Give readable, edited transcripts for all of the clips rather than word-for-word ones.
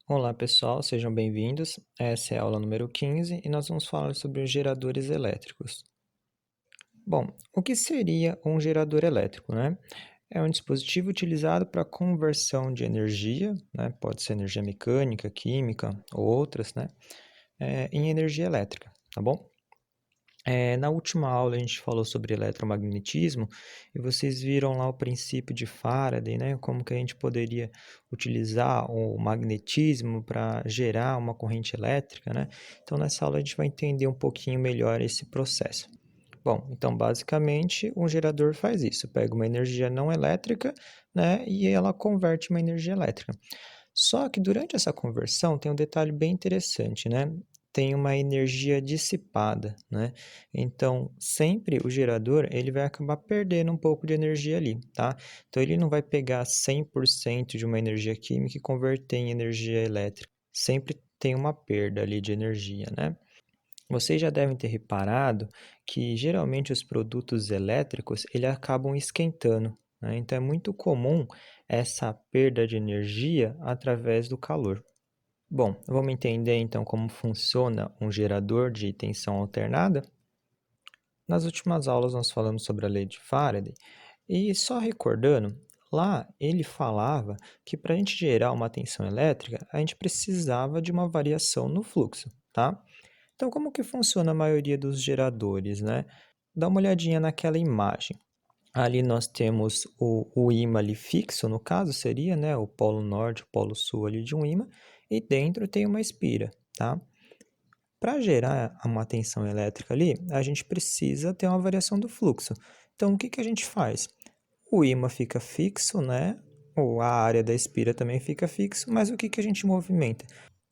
Olá pessoal, sejam bem-vindos. Essa é a aula número 15 e nós vamos falar sobre os geradores elétricos. Bom, o que seria um gerador elétrico, né? É um dispositivo utilizado para conversão de energia, né? Pode ser energia mecânica, química ou outras, né? Em energia elétrica, tá bom? Na última aula a gente falou sobre eletromagnetismo e vocês viram lá o princípio de Faraday, né? Como que a gente poderia utilizar o magnetismo para gerar uma corrente elétrica, né? Então nessa aula a gente vai entender um pouquinho melhor esse processo. Bom, então basicamente um gerador faz isso, pega uma energia não elétrica, né? E ela converte uma energia elétrica. Só que durante essa conversão tem um detalhe bem interessante, né? Tem uma energia dissipada, né? Então, sempre o gerador, ele vai acabar perdendo um pouco de energia ali, tá? Então, ele não vai pegar 100% de uma energia química e converter em energia elétrica. Sempre tem uma perda ali de energia, né? Vocês já devem ter reparado que geralmente os produtos elétricos ele acabam esquentando, né? Então é muito comum essa perda de energia através do calor. Bom, vamos entender então como funciona um gerador de tensão alternada? Nas últimas aulas nós falamos sobre a lei de Faraday e só recordando, lá ele falava que para a gente gerar uma tensão elétrica, a gente precisava de uma variação no fluxo, tá? Então, como que funciona a maioria dos geradores, né? Dá uma olhadinha naquela imagem. Ali nós temos o ímã ali fixo, no caso seria, né, o polo norte, o polo sul ali de um ímã, e dentro tem uma espira, tá? Para gerar uma tensão elétrica ali, a gente precisa ter uma variação do fluxo. Então, o que que a gente faz? O ímã fica fixo, né? Ou a área da espira também fica fixo, mas o que que a gente movimenta?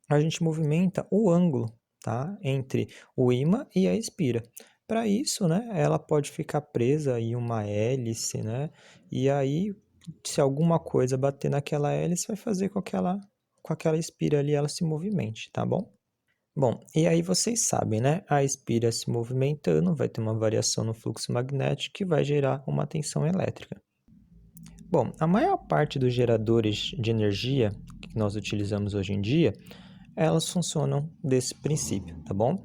A gente movimenta o ângulo, tá? Entre o ímã e a espira. Para isso, né, ela pode ficar presa em uma hélice, né? E aí, se alguma coisa bater naquela hélice, vai fazer com aquela espira ali ela se movimente, tá bom? Bom, e aí vocês sabem, né? A espira se movimentando vai ter uma variação no fluxo magnético que vai gerar uma tensão elétrica. Bom, a maior parte dos geradores de energia que nós utilizamos hoje em dia, elas funcionam desse princípio, tá bom?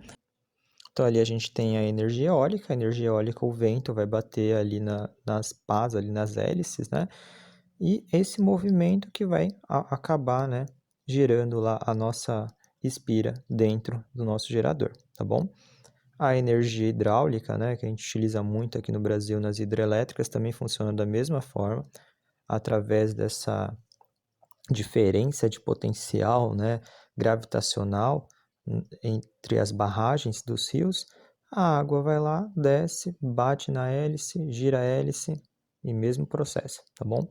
Então ali a gente tem a energia eólica o vento vai bater ali nas pás, ali nas hélices, né? E esse movimento que vai acabar, né, gerando lá a nossa espira dentro do nosso gerador, tá bom? A energia hidráulica, né, que a gente utiliza muito aqui no Brasil nas hidrelétricas, também funciona da mesma forma, através dessa diferença de potencial, né, gravitacional entre as barragens dos rios, a água vai lá, desce, bate na hélice, gira a hélice e mesmo processo, tá bom?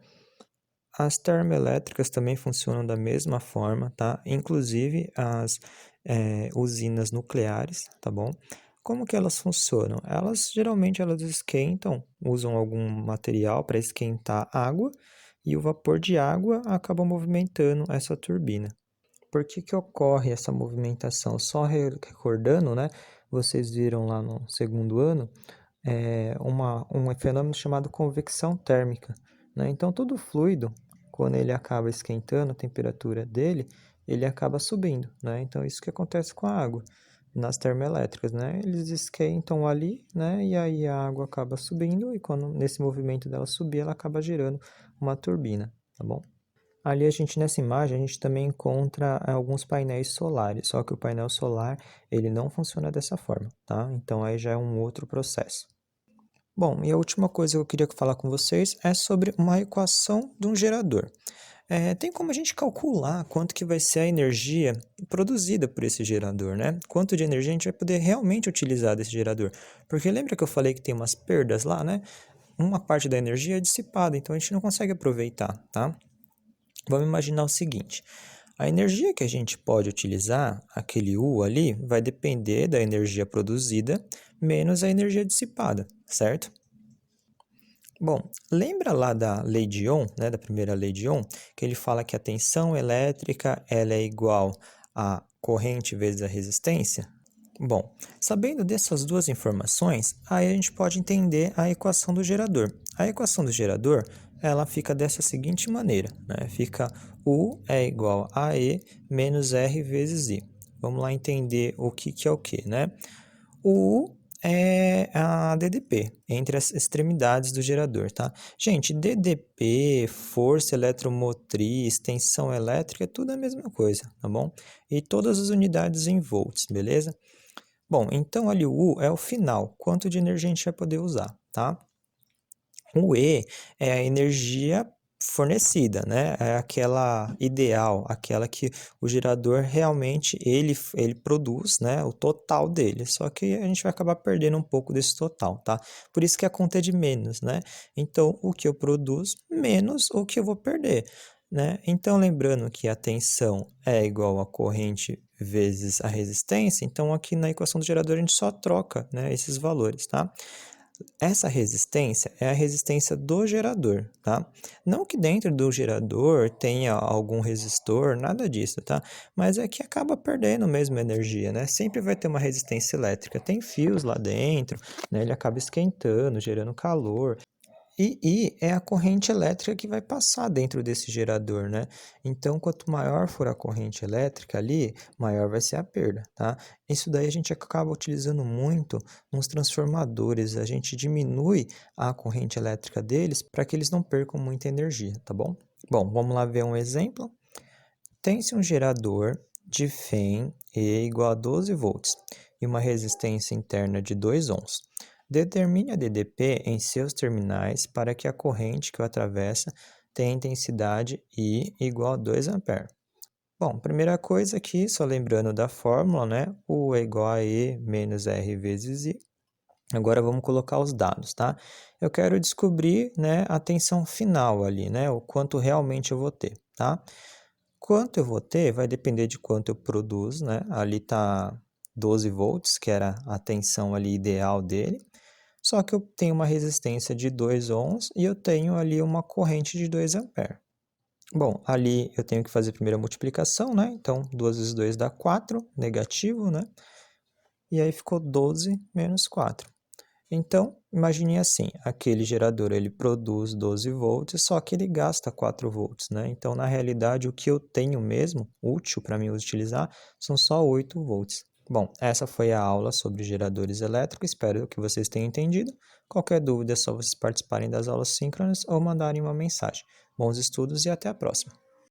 As termoelétricas também funcionam da mesma forma, tá? Inclusive as usinas nucleares, tá bom? Como que elas funcionam? Elas esquentam, usam algum material para esquentar água e o vapor de água acaba movimentando essa turbina. Por que que ocorre essa movimentação? Só recordando, né? Vocês viram lá no segundo ano, um fenômeno chamado convecção térmica, né? Então, todo fluido, quando ele acaba esquentando a temperatura dele, ele acaba subindo, né? Então, isso que acontece com a água nas termoelétricas, né? Eles esquentam ali, né? E aí a água acaba subindo e quando nesse movimento dela subir, ela acaba gerando uma turbina, tá bom? Ali nessa imagem, a gente também encontra alguns painéis solares, só que o painel solar, ele não funciona dessa forma, tá? Então, aí já é um outro processo. Bom, e a última coisa que eu queria falar com vocês é sobre uma equação de um gerador. Tem como a gente calcular quanto que vai ser a energia produzida por esse gerador, né? Quanto de energia a gente vai poder realmente utilizar desse gerador. Porque lembra que eu falei que tem umas perdas lá, né? Uma parte da energia é dissipada, então a gente não consegue aproveitar, tá? Vamos imaginar o seguinte: a energia que a gente pode utilizar, aquele U ali, vai depender da energia produzida menos a energia dissipada, certo? Bom, lembra lá da lei de Ohm, né, da primeira lei de Ohm, que ele fala que a tensão elétrica ela é igual a corrente vezes a resistência? Bom, sabendo dessas duas informações, aí a gente pode entender a equação do gerador. A equação do gerador ela fica dessa seguinte maneira, né? Fica U é igual a E menos R vezes I. Vamos lá entender o que é o que, né? O U é a DDP, entre as extremidades do gerador, tá? Gente, DDP, força eletromotriz, tensão elétrica, é tudo a mesma coisa, tá bom? E todas as unidades em volts, beleza? Bom, então ali o U é o final, quanto de energia a gente vai poder usar, tá? O E é a energia fornecida, né? É aquela ideal, aquela que o gerador realmente ele produz, né? O total dele. Só que a gente vai acabar perdendo um pouco desse total, tá? Por isso que a conta é de menos, né? Então, o que eu produzo menos o que eu vou perder, né? Então, lembrando que a tensão é igual a corrente vezes a resistência, então aqui na equação do gerador a gente só troca, né, esses valores, tá? Essa resistência é a resistência do gerador, tá? Não que dentro do gerador tenha algum resistor, nada disso, tá? Mas é que acaba perdendo mesmo energia, né? Sempre vai ter uma resistência elétrica. Tem fios lá dentro, né? Ele acaba esquentando, gerando calor. E I é a corrente elétrica que vai passar dentro desse gerador, né? Então, quanto maior for a corrente elétrica ali, maior vai ser a perda, tá? Isso daí a gente acaba utilizando muito nos transformadores. A gente diminui a corrente elétrica deles para que eles não percam muita energia, tá bom? Bom, vamos lá ver um exemplo. Tem-se um gerador de FEM E igual a 12 volts e uma resistência interna de 2 ohms. Determine a DDP em seus terminais para que a corrente que o atravessa tenha intensidade I igual a 2 A. Bom, primeira coisa aqui, só lembrando da fórmula, né? U é igual a E menos R vezes I. Agora vamos colocar os dados, tá? Eu quero descobrir, né, a tensão final ali, né? O quanto realmente eu vou ter, tá? Quanto eu vou ter vai depender de quanto eu produzo, né? Ali tá 12 volts, que era a tensão ali ideal dele. Só que eu tenho uma resistência de 2 ohms e eu tenho ali uma corrente de 2 amperes. Bom, ali eu tenho que fazer a primeira multiplicação, né? Então, 2 vezes 2 dá 4, negativo, né? E aí ficou 12 menos 4. Então, imagine assim, aquele gerador ele produz 12 volts, só que ele gasta 4 volts, né? Então, na realidade, o que eu tenho mesmo, útil para mim utilizar, são só 8 volts. Bom, essa foi a aula sobre geradores elétricos, espero que vocês tenham entendido. Qualquer dúvida é só vocês participarem das aulas síncronas ou mandarem uma mensagem. Bons estudos e até a próxima!